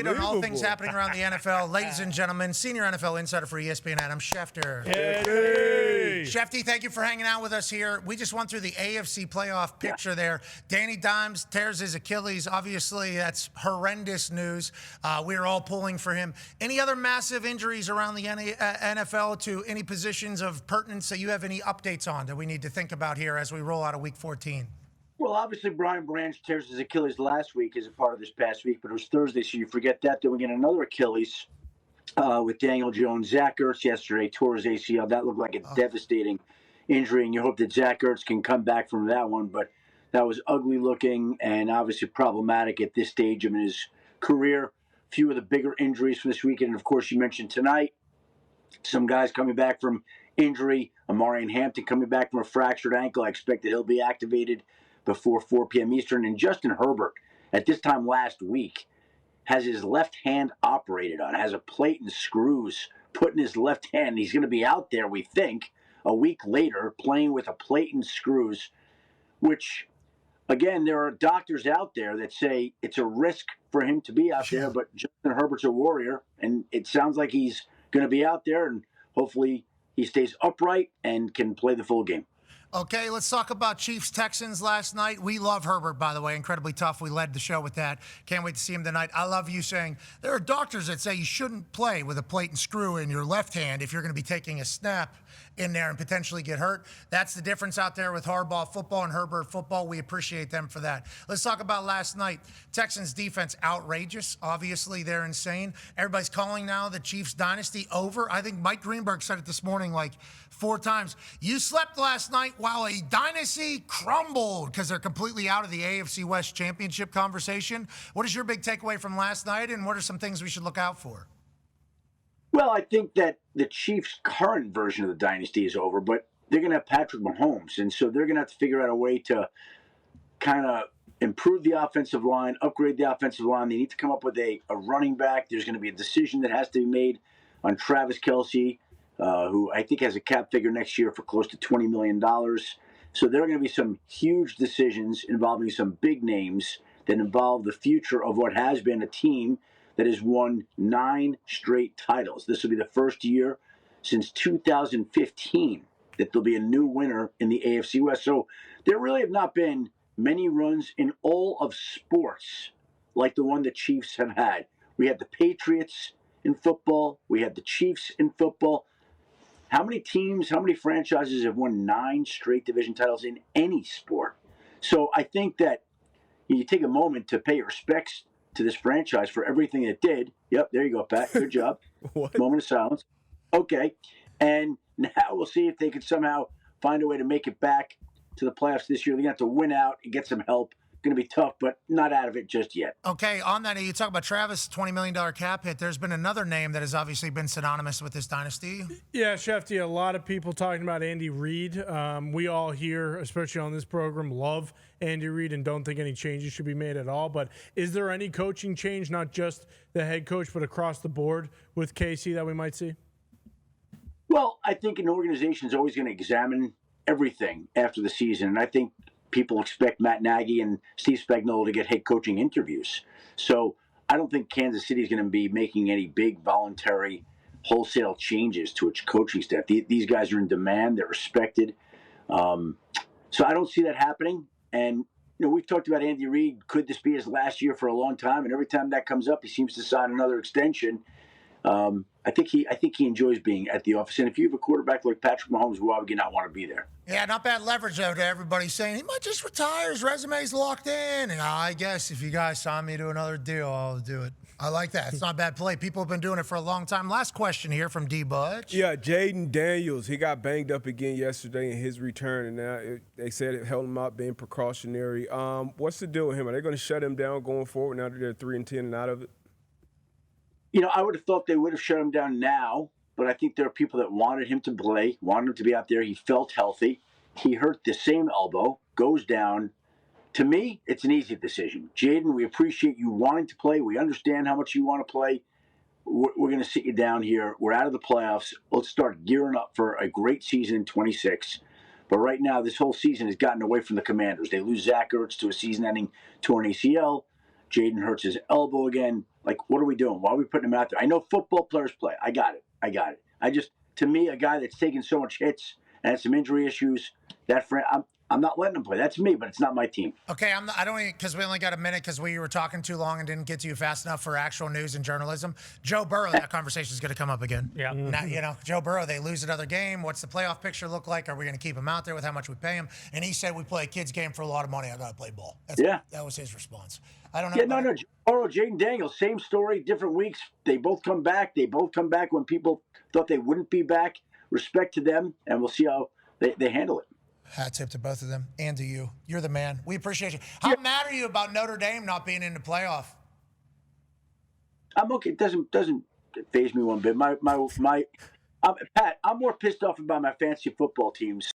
update on all things happening around the NFL. Ladies and gentlemen, senior NFL insider for ESPN, Adam Schefter. Hey. Shefty, thank you for hanging out with us here. We just went through the AFC playoff picture there. Danny Dimes tears his Achilles. Obviously, that's horrendous news. We are all pulling for him. Any other massive injuries around the NFL to any positions of pertinence that you have any updates on that we need to think about here as we roll out of Week 14? Well, obviously, Brian Branch tears his Achilles last week as a part of this past week, but it was Thursday, so you forget that. Then we get another Achilles with Daniel Jones. Zach Ertz yesterday tore his ACL. That looked like a devastating injury, and you hope that Zach Ertz can come back from that one. But that was ugly looking and obviously problematic at this stage of his career. A few of the bigger injuries for this weekend, and of course, you mentioned tonight, some guys coming back from injury. Amarian Hampton coming back from a fractured ankle. I expect that he'll be activated before 4 p.m. Eastern. And Justin Herbert, at this time last week, has his left hand operated on, has a plate and screws put in his left hand. He's going to be out there, we think, a week later playing with a plate and screws, which, again, there are doctors out there that say it's a risk for him to be out there, but Justin Herbert's a warrior, and it sounds like he's going to be out there, and hopefully he stays upright and can play the full game. Okay, let's talk about Chiefs-Texans last night. We love Herbert, by the way. Incredibly tough. We led the show with that. Can't wait to see him tonight. I love you saying there are doctors that say you shouldn't play with a plate and screw in your left hand if you're going to be taking a snap in there and potentially get hurt. That's the difference out there with Harbaugh football and Herbert football. We appreciate them for that. Let's talk about last night. Texans defense, outrageous. Obviously, they're insane. Everybody's calling now the Chiefs dynasty over. I think Mike Greenberg said it this morning like 4 times. You slept last night while a dynasty crumbled because they're completely out of the AFC West championship conversation. What is your big takeaway from last night, and what are some things we should look out for? Well, I think that the Chiefs' current version of the dynasty is over, but they're going to have Patrick Mahomes, and so they're going to have to figure out a way to kind of improve the offensive line, upgrade the offensive line. They need to come up with a running back. There's going to be a decision that has to be made on Travis Kelce, who I think has a cap figure next year for close to $20 million. So there are going to be some huge decisions involving some big names that involve the future of what has been a team that has won 9 straight titles. This will be the first year since 2015 that there'll be a new winner in the AFC West. So there really have not been many runs in all of sports like the one the Chiefs have had. We had the Patriots in football. We had the Chiefs in football. How many teams, how many franchises have won 9 straight division titles in any sport? So I think that you take a moment to pay your respects to this franchise for everything it did. Yep, there you go, Pat. Good job. Moment of silence. Okay. And now we'll see if they can somehow find a way to make it back to the playoffs this year. They're going to have to win out and get some help. Going to be tough, but not out of it just yet. Okay, on that, you talk about Travis, $20 million cap hit. There's been another name that has obviously been synonymous with this dynasty. Yeah, Schefty, a lot of people talking about Andy Reid. We all here, especially on this program, love Andy Reid and don't think any changes should be made at all. But is there any coaching change, not just the head coach, but across the board with KC that we might see? Well, I think an organization is always going to examine everything after the season, and I think people expect Matt Nagy and Steve Spagnuolo to get head coaching interviews. So I don't think Kansas City is going to be making any big voluntary wholesale changes to its coaching staff. These guys are in demand. They're respected. So I don't see that happening. And we've talked about Andy Reid. Could this be his last year for a long time? And every time that comes up, he seems to sign another extension. I think he enjoys being at the office. And if you have a quarterback like Patrick Mahomes, why would you not want to be there? Yeah, not bad leverage, though, to everybody saying he might just retire. His resume's locked in. And I guess if you guys sign me to another deal, I'll do it. I like that. It's not a bad play. People have been doing it for a long time. Last question here from D-Butch. Yeah, Jayden Daniels, he got banged up again yesterday in his return, and now they said it held him out being precautionary. What's the deal with him? Are they going to shut him down going forward now that they're 3-10 and out of it? I would have thought they would have shut him down now, but I think there are people that wanted him to play, wanted him to be out there. He felt healthy. He hurt the same elbow, goes down. To me, it's an easy decision. Jayden, we appreciate you wanting to play. We understand how much you want to play. We're going to sit you down here. We're out of the playoffs. Let's start gearing up for a great season in 26. But right now, this whole season has gotten away from the Commanders. They lose Zach Ertz to a season-ending torn ACL. Jayden hurts his elbow again. Like, what are we doing? Why are we putting him out there? I know football players play. I got it. To me, a guy that's taken so much hits and has some injury issues, I'm not letting him play. That's me, but it's not my team. Okay, I don't because we only got a minute because we were talking too long and didn't get to you fast enough for actual news and journalism. Joe Burrow, that conversation is going to come up again. Yeah. Now, Joe Burrow, they lose another game. What's the playoff picture look like? Are we going to keep him out there with how much we pay him? And he said, we play a kid's game for a lot of money. I got to play ball. That was his response. I don't know. Yeah, no. Burrow, Jayden Daniels, same story, different weeks. They both come back. They both come back when people thought they wouldn't be back. Respect to them, and we'll see how they handle it. Hat tip to both of them and to you. You're the man. We appreciate you. How mad are you about Notre Dame not being in the playoff? I'm okay. It doesn't faze me one bit. Pat, I'm more pissed off about my fantasy football teams.